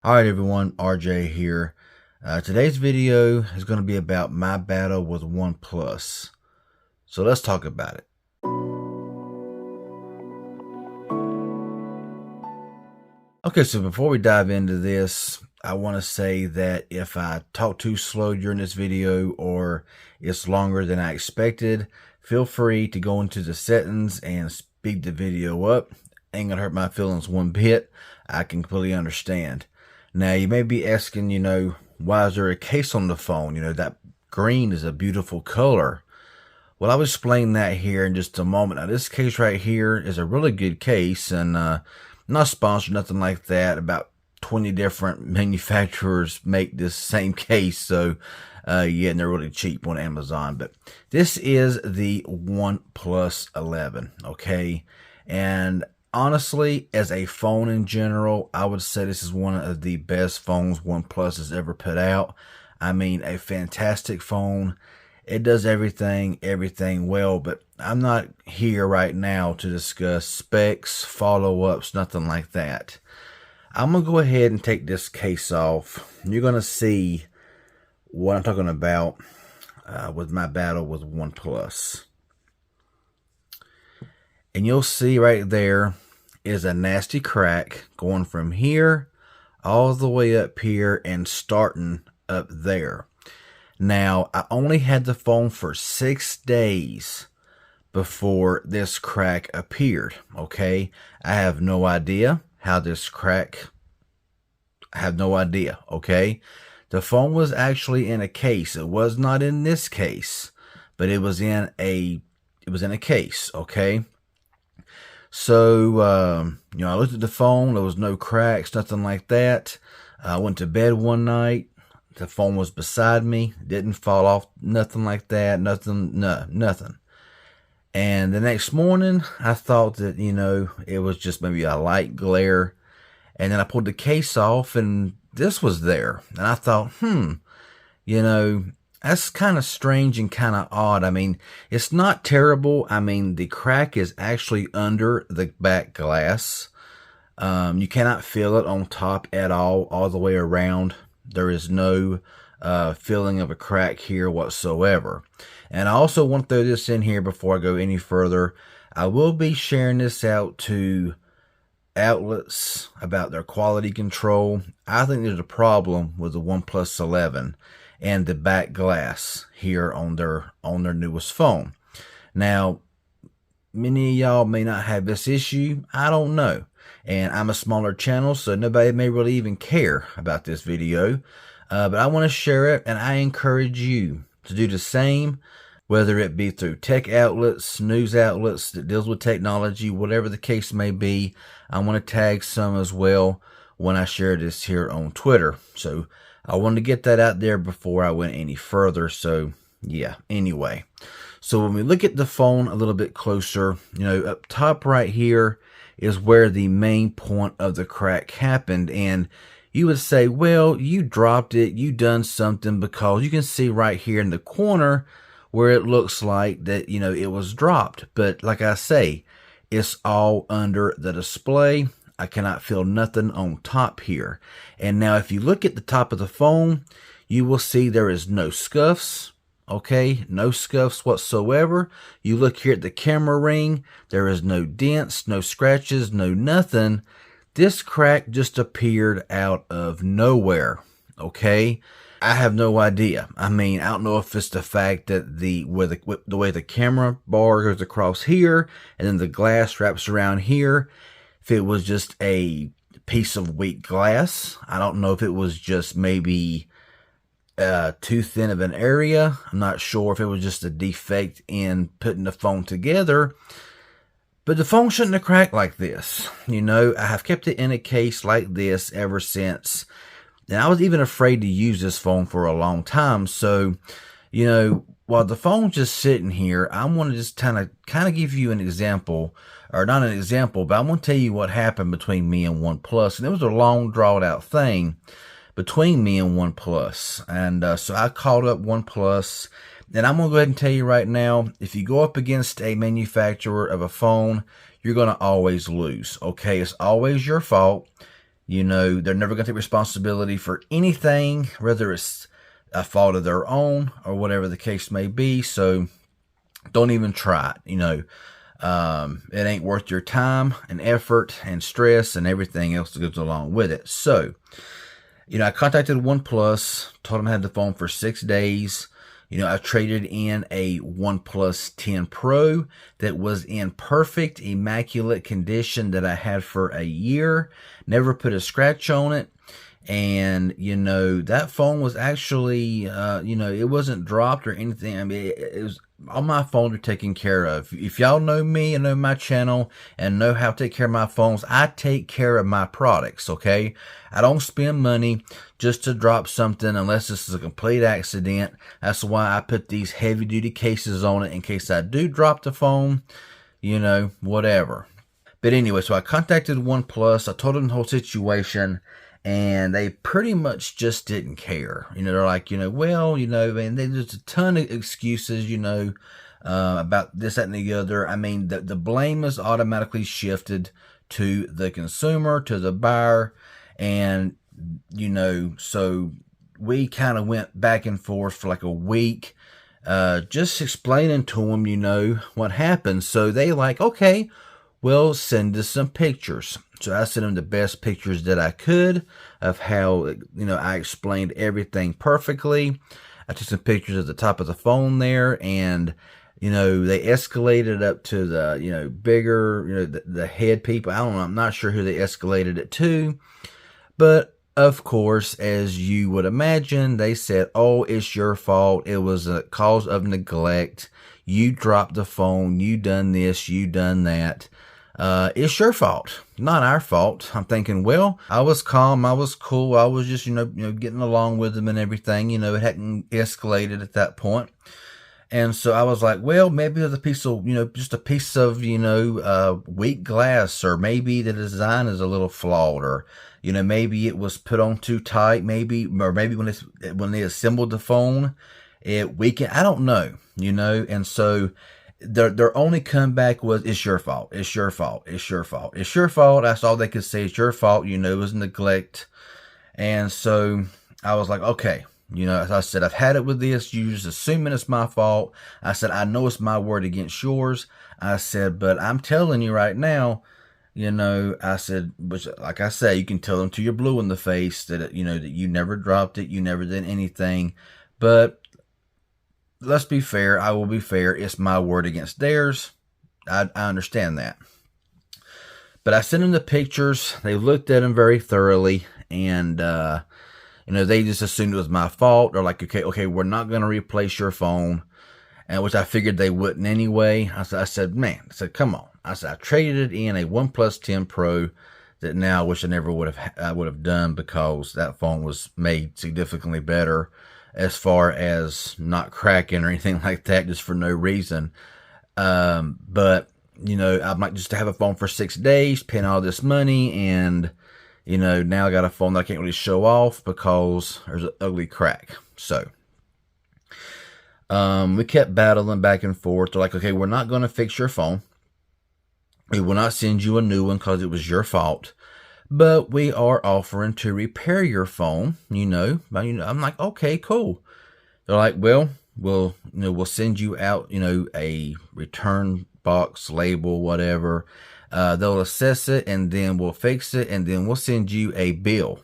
Alright everyone, RJ here. Today's video is going to be about my battle with OnePlus. So let's talk about it. Okay, so before we dive into this, I want to say that if I talk too slow during this video or it's longer than I expected, feel free to go into the settings and speed the video up. Ain't gonna hurt my feelings one bit. I can completely understand. Now, you may be asking, why is there a case on the phone? That green is a beautiful color. Well, I'll explain that here in just a moment. Now, this case right here is a really good case, and not sponsored, nothing like that. About 20 different manufacturers make this same case, so yeah, and they're really cheap on Amazon. But this is the OnePlus 11, okay? And honestly, as a phone in general, I would say this is one of the best phones OnePlus has ever put out. I mean, a fantastic phone. It does everything well, but I'm not here right now to discuss specs, follow-ups, nothing like that. I'm going to go ahead and take this case off. You're going to see what I'm talking about with my battle with OnePlus. And you'll see right there is a nasty crack going from here all the way up here and starting up there. Now, I only had the phone for 6 days before this crack appeared, okay? I have no idea how this crack, I have no idea, okay? The phone was actually in a case. It was not in this case, but it was in a case, okay? So, I looked at the phone. There was no cracks, nothing like that. I went to bed one night. The phone was beside me. It didn't fall off, nothing like that. Nothing. And the next morning, I thought that, it was just maybe a light glare. And then I pulled the case off, and this was there. And I thought, that's kind of strange and kind of odd. I mean, it's not terrible. I mean, the crack is actually under the back glass. You cannot feel it on top at all the way around. There is no feeling of a crack here whatsoever. And I also want to throw this in here before I go any further. I will be sharing this out to outlets about their quality control. I think there's a problem with the OnePlus 11 and the back glass here on their newest phone. Now, many of y'all may not have this issue. I don't know. And I'm a smaller channel, so nobody may really even care about this video. But I want to share it, and I encourage you to do the same, whether it be through tech outlets, news outlets that deals with technology, whatever the case may be. I want to tag some as well when I share this here on Twitter. So I wanted to get that out there before I went any further. So yeah, anyway. So when we look at the phone a little bit closer, up top right here is where the main point of the crack happened. And you would say, well, you dropped it, you done something, because you can see right here in the corner where it looks like that, it was dropped. But like I say, it's all under the display. I cannot feel nothing on top here. And now if you look at the top of the phone, you will see there is no scuffs. Okay, no scuffs whatsoever. You look here at the camera ring, there is no dents, no scratches, no nothing. This crack just appeared out of nowhere. Okay, I have no idea. I mean, I don't know if it's the fact that the way the camera bar goes across here and then the glass wraps around here. If it was just a piece of weak glass, I don't know if it was just maybe too thin of an area. I'm not sure if it was just a defect in putting the phone together. But the phone shouldn't have cracked like this. I have kept it in a case like this ever since. And I was even afraid to use this phone for a long time. So, while the phone's just sitting here, I want to just kind of give you an example, or not an example, but I want to tell you what happened between me and OnePlus. And it was a long, drawn out thing between me and OnePlus. And so I called up OnePlus, and I'm going to go ahead and tell you right now, if you go up against a manufacturer of a phone, you're going to always lose, okay? It's always your fault. They're never going to take responsibility for anything, whether it's a fault of their own or whatever the case may be. So don't even try it. It ain't worth your time and effort and stress and everything else that goes along with it. So, I contacted OnePlus, told them I had the phone for 6 days. I traded in a OnePlus 10 Pro that was in perfect, immaculate condition that I had for a year. Never put a scratch on it. And, that phone was actually, it wasn't dropped or anything. I mean, it was, all my phones are taken care of. If y'all know me and know my channel and know how to take care of my phones, I take care of my products, okay? I don't spend money just to drop something unless this is a complete accident. That's why I put these heavy-duty cases on it in case I do drop the phone, whatever. But anyway, so I contacted OnePlus. I told them the whole situation. And they pretty much just didn't care. They're like, man, there's a ton of excuses, about this, that, and the other. I mean, the blame is automatically shifted to the consumer, to the buyer. And, so we kind of went back and forth for like a week, just explaining to them, what happened. So they like, okay, well, send us some pictures. So I sent them the best pictures that I could of how, I explained everything perfectly. I took some pictures at the top of the phone there, and, they escalated up to the, bigger, the head people. I don't know. I'm not sure who they escalated it to. But, of course, as you would imagine, they said, oh, it's your fault. It was a cause of neglect. You dropped the phone. You done this. You done that. It's your fault, not our fault. I'm thinking, well, I was calm, I was cool, I was just, getting along with them and everything. It hadn't escalated at that point. And so I was like, well, maybe it's a piece of, just a piece of, weak glass, or maybe the design is a little flawed, or, maybe it was put on too tight, maybe when they assembled the phone, it weakened. I don't know, and so their only comeback was, it's your fault. It's your fault. It's your fault. It's your fault. That's all they could say. It's your fault. It was neglect. And so I was like, okay, as I said, I've had it with this. You just assuming it's my fault. I said, I know it's my word against yours. I said, but I'm telling you right now, I said, which, like I say, you can tell them till you're blue in the face that, that you never dropped it. You never did anything. But let's be fair. I will be fair. It's my word against theirs. I understand that. But I sent them the pictures. They looked at them very thoroughly. And, they just assumed it was my fault. They're like, okay, we're not going to replace your phone. And which I figured they wouldn't anyway. I said, come on. I said, I traded it in a OnePlus 10 Pro that now I wish I never would have done, because that phone was made significantly better as far as not cracking or anything like that, just for no reason. But, I might just have a phone for 6 days, paying all this money, and, now I got a phone that I can't really show off because there's an ugly crack. So, we kept battling back and forth. They're like, okay, we're not going to fix your phone. We will not send you a new one because it was your fault. But we are offering to repair your phone, I'm like, okay, cool. They're like, well, we'll send you out, a return box, label, whatever. They'll assess it, and then we'll fix it, and then we'll send you a bill.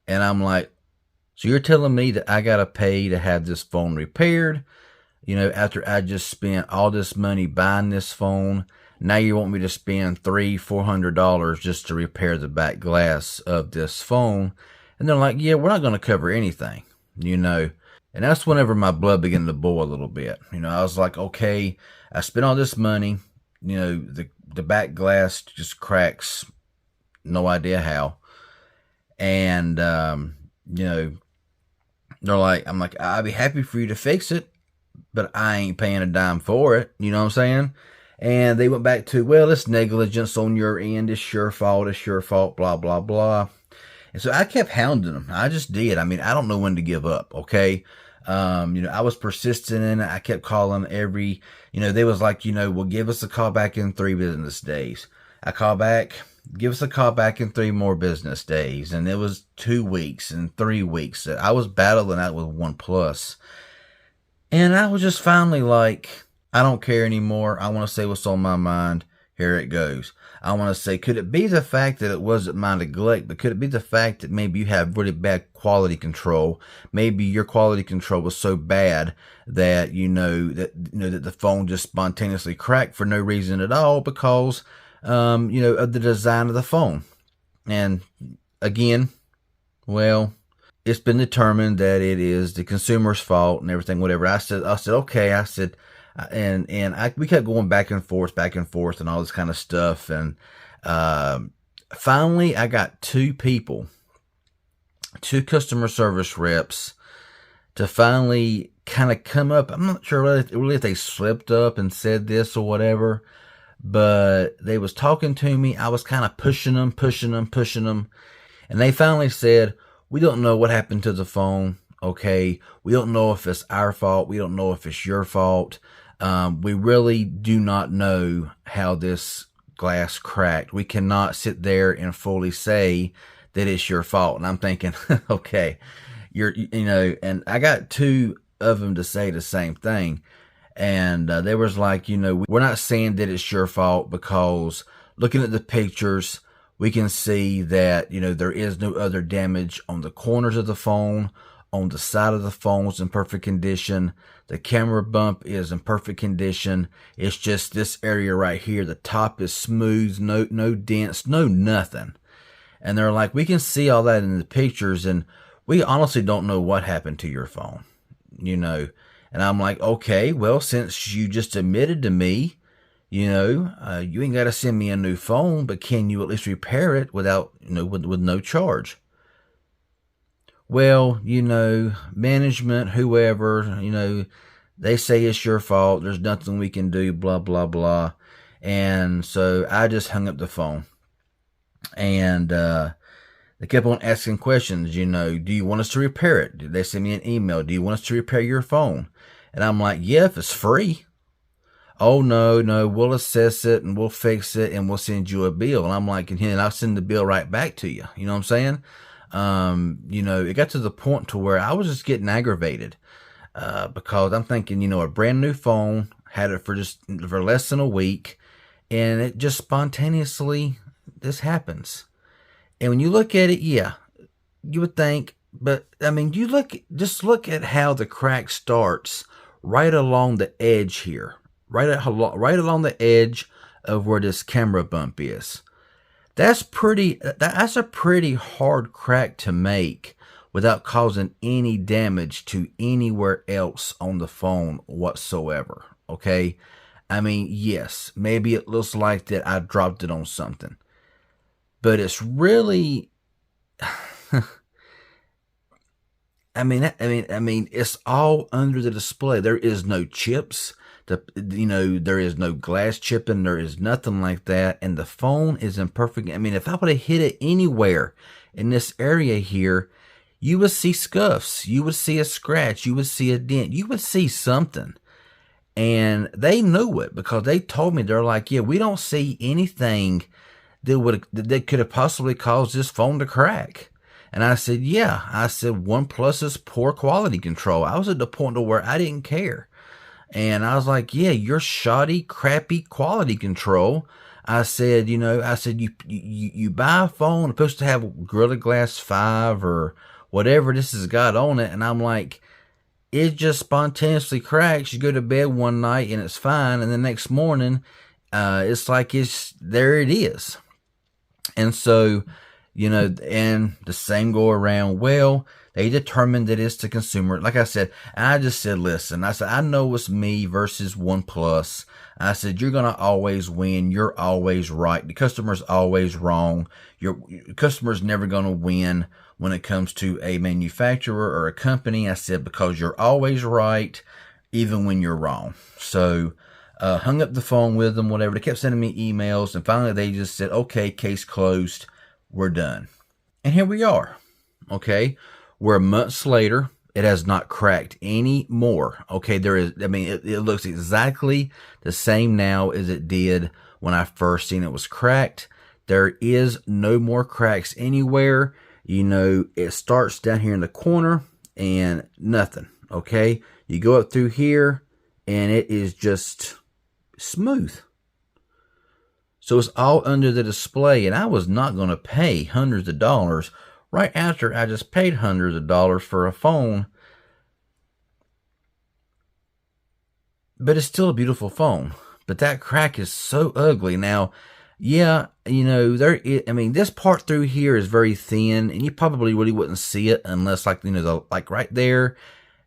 And I'm like, so you're telling me that I got to pay to have this phone repaired? After I just spent all this money buying this phone, now you want me to spend $300-400 just to repair the back glass of this phone? And they're like, yeah, we're not going to cover anything, And that's whenever my blood began to boil a little bit. I was like, okay, I spent all this money. The back glass just cracks, no idea how. And, they're like, I'm like, I'd be happy for you to fix it, but I ain't paying a dime for it. You know what I'm saying? And they went back to, well, it's negligence on your end. It's your fault, blah, blah, blah. And so I kept hounding them. I just did. I mean, I don't know when to give up, okay? I was persistent in it. I kept calling every, they was like, well, give us a call back in 3 business days. I call back, give us a call back in 3 more business days. And it was 2 weeks and 3 weeks. I was battling that with OnePlus. And I was just finally like, I don't care anymore. I want to say what's on my mind. Here it goes. I want to say, could it be the fact that it wasn't my neglect, but could it be the fact that maybe you have really bad quality control? Maybe your quality control was so bad that that the phone just spontaneously cracked for no reason at all because of the design of the phone. And again, well, it's been determined that it is the consumer's fault and everything, whatever. I said, okay. I said, we kept going back and forth and all this kind of stuff. And, finally I got two customer service reps to finally kind of come up. I'm not sure really if they slipped up and said this or whatever, but they was talking to me. I was kind of pushing them. And they finally said, we don't know what happened to the phone. Okay. We don't know if it's our fault. We don't know if it's your fault. We really do not know how this glass cracked. We cannot sit there and fully say that it's your fault. And I'm thinking, okay, and I got two of them to say the same thing. And they was like, we're not saying that it's your fault because looking at the pictures, we can see that, there is no other damage on the corners of the phone. On the side of the phone is in perfect condition. The camera bump is in perfect condition. It's just this area right here. The top is smooth, no dents, no nothing. And they're like, we can see all that in the pictures, and we honestly don't know what happened to your phone, And I'm like, okay, well, since you just admitted to me, you ain't got to send me a new phone, but can you at least repair it without, with no charge? Well, management, whoever, they say it's your fault. There's nothing we can do, blah, blah, blah. And so I just hung up the phone. And they kept on asking questions, do you want us to repair it? Did they send me an email? Do you want us to repair your phone? And I'm like, yeah, if it's free. Oh, no, we'll assess it and we'll fix it and we'll send you a bill. And I'm like, and I'll send the bill right back to you. You know what I'm saying? It got to the point to where I was just getting aggravated, because I'm thinking, a brand new phone, had it for less than a week, and it just spontaneously, this happens. And when you look at it, yeah, you would think, but I mean, just look at how the crack starts right along the edge here, right along the edge of where this camera bump is. That's a pretty hard crack to make without causing any damage to anywhere else on the phone whatsoever. Okay. I mean, yes, maybe it looks like that I dropped it on something, but it's really, I mean, it's all under the display. There is no chips. There is no glass chipping. There is nothing like that. And the phone is in perfect. I mean, if I would have hit it anywhere in this area here, you would see scuffs. You would see a scratch. You would see a dent. You would see something. And they knew it because they told me, they're like, yeah, we don't see anything that could have possibly caused this phone to crack. And I said, yeah. I said, OnePlus's poor quality control. I was at the point where I didn't care. And I was like, yeah, your shoddy, crappy quality control. I said, you buy a phone, it's supposed to have Gorilla Glass 5 or whatever this has got on it. And I'm like, it just spontaneously cracks. You go to bed one night and it's fine. And the next morning, it's like there it is. And so, and the same go around. Well, they determined that it's the consumer. Like I said, I just said, listen, I said, I know it's me versus OnePlus. I said, you're going to always win. You're always right. The customer's always wrong. Your customer's never going to win when it comes to a manufacturer or a company. I said, because you're always right, even when you're wrong. So, hung up the phone with them, whatever. They kept sending me emails, and finally they just said, okay, case closed. We're done. And here we are. Okay. We're months later. It has not cracked anymore. Okay. It looks exactly the same now as it did when I first seen it was cracked. There is no more cracks anywhere. You know, it starts down here in the corner and nothing, okay? You go up through here and it is just smooth. So it's all under the display, and I was not going to pay hundreds of dollars right after I just paid hundreds of dollars for a phone. But it's still a beautiful phone. But that crack is so ugly. Now, yeah, you know, I mean, this part through here is very thin, and you probably really wouldn't see it unless, like, you know, like right there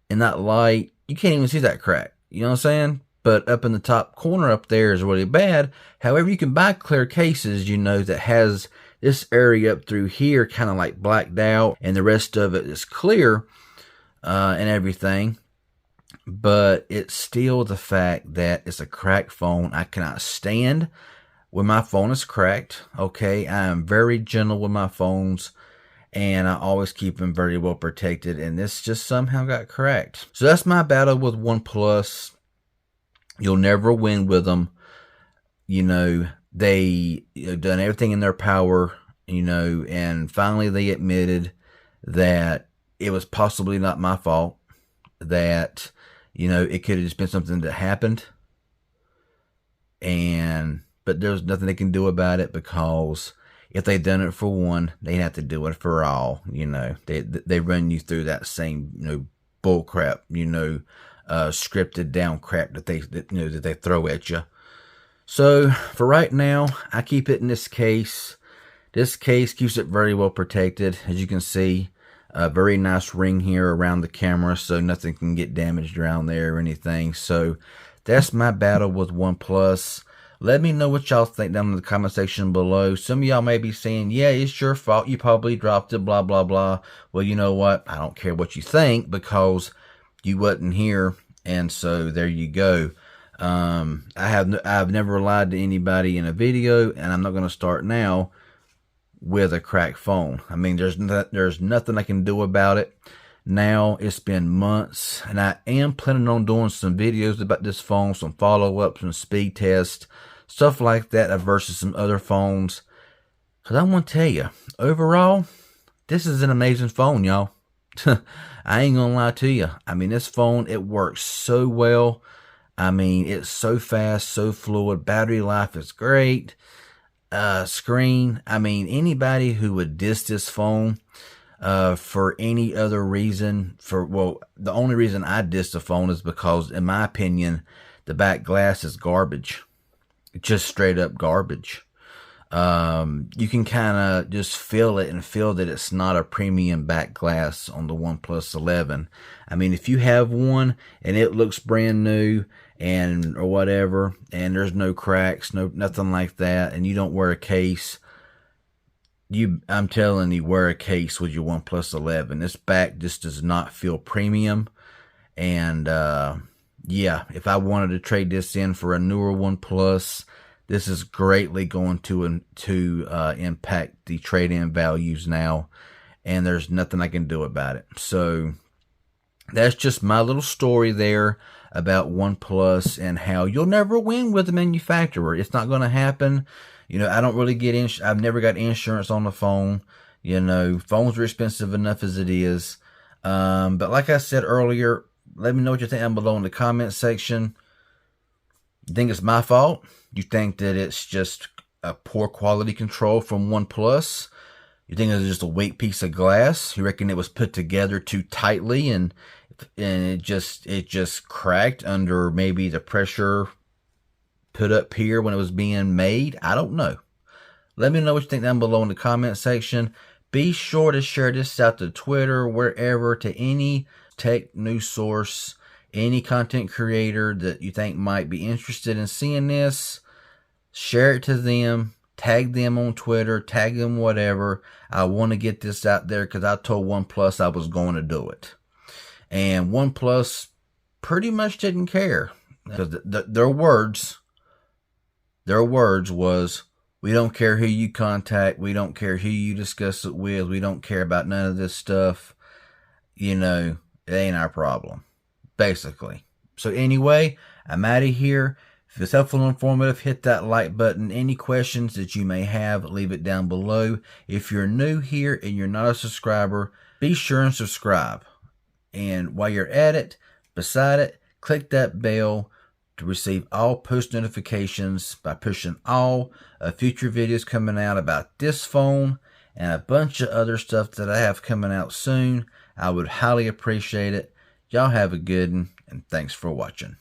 in that light, you can't even see that crack. You know what I'm saying? But up in the top corner up there is really bad. However, you can buy clear cases, you know, that has this area up through here kind of like blacked out, and the rest of it is clear and everything. But it's still the fact that it's a cracked phone. I cannot stand when my phone is cracked. Okay, I am very gentle with my phones, and I always keep them very well protected, and this just somehow got cracked. So that's my battle with OnePlus. You'll never win with them. You know, they done everything in their power, you know, and finally they admitted that it was possibly not my fault, that, you know, it could have just been something that happened, but there's nothing they can do about it, because if they'd done it for one, they'd have to do it for all. You know, they run you through that same, you know, bull crap, you know, scripted down crap that they throw at you. So for right now, I keep it in this case. This case keeps it very well protected. As you can see, a very nice ring here around the camera, so nothing can get damaged around there or anything. So that's my battle with OnePlus. Let me know what y'all think down in the comment section below. Some of y'all may be saying, yeah, it's your fault. You probably dropped it, blah, blah, blah. Well, you know what? I don't care what you think, because you wasn't here, and so there you go. I've never lied to anybody in a video, and I'm not going to start now with a cracked phone. I mean, there's nothing I can do about it. Now it's been months, and I am planning on doing some videos about this phone, some follow-ups, some speed tests, stuff like that versus some other phones. Because I want to tell you, overall, this is an amazing phone, y'all. I ain't gonna lie to you. I mean, this phone, it works so well. I mean, it's so fast, so fluid. Battery life is great. Screen. I mean, anybody who would diss this phone for any other reason, the only reason I diss the phone is because, in my opinion, the back glass is garbage. It's just straight up garbage. You can kind of just feel it and feel that it's not a premium back glass on the OnePlus 11. I mean, if you have one and it looks brand new or whatever, and there's no cracks, nothing like that, and you don't wear a case, I'm telling you, wear a case with your OnePlus 11. This back just does not feel premium. And yeah, if I wanted to trade this in for a newer OnePlus, this is greatly going to impact the trade-in values now, and there's nothing I can do about it. So that's just my little story there about OnePlus and how you'll never win with the manufacturer. It's not going to happen. You know, I don't really get I've never got insurance on the phone. You know, phones are expensive enough as it is. But like I said earlier, let me know what you think down below in the comment section. You think it's my fault? You think that it's just a poor quality control from OnePlus? You think it's just a weak piece of glass? You reckon it was put together too tightly and it just cracked under maybe the pressure put up here when it was being made? I don't know. Let me know what you think down below in the comment section. Be sure to share this out to Twitter, wherever, to any tech news source, any content creator that you think might be interested in seeing this. Share it to them. Tag them on Twitter. Tag them whatever. I want to get this out there because I told OnePlus I was going to do it. And OnePlus pretty much didn't care. Because their words was, we don't care who you contact. We don't care who you discuss it with. We don't care about none of this stuff. You know, it ain't our problem, basically. So anyway, I'm out of here. If it's helpful and informative, hit that like button. Any questions that you may have, leave it down below. If you're new here and you're not a subscriber, be sure and subscribe. And while you're at it, beside it, click that bell to receive all post notifications by pushing all of future videos coming out about this phone and a bunch of other stuff that I have coming out soon. I would highly appreciate it. Y'all have a good one, and thanks for watching.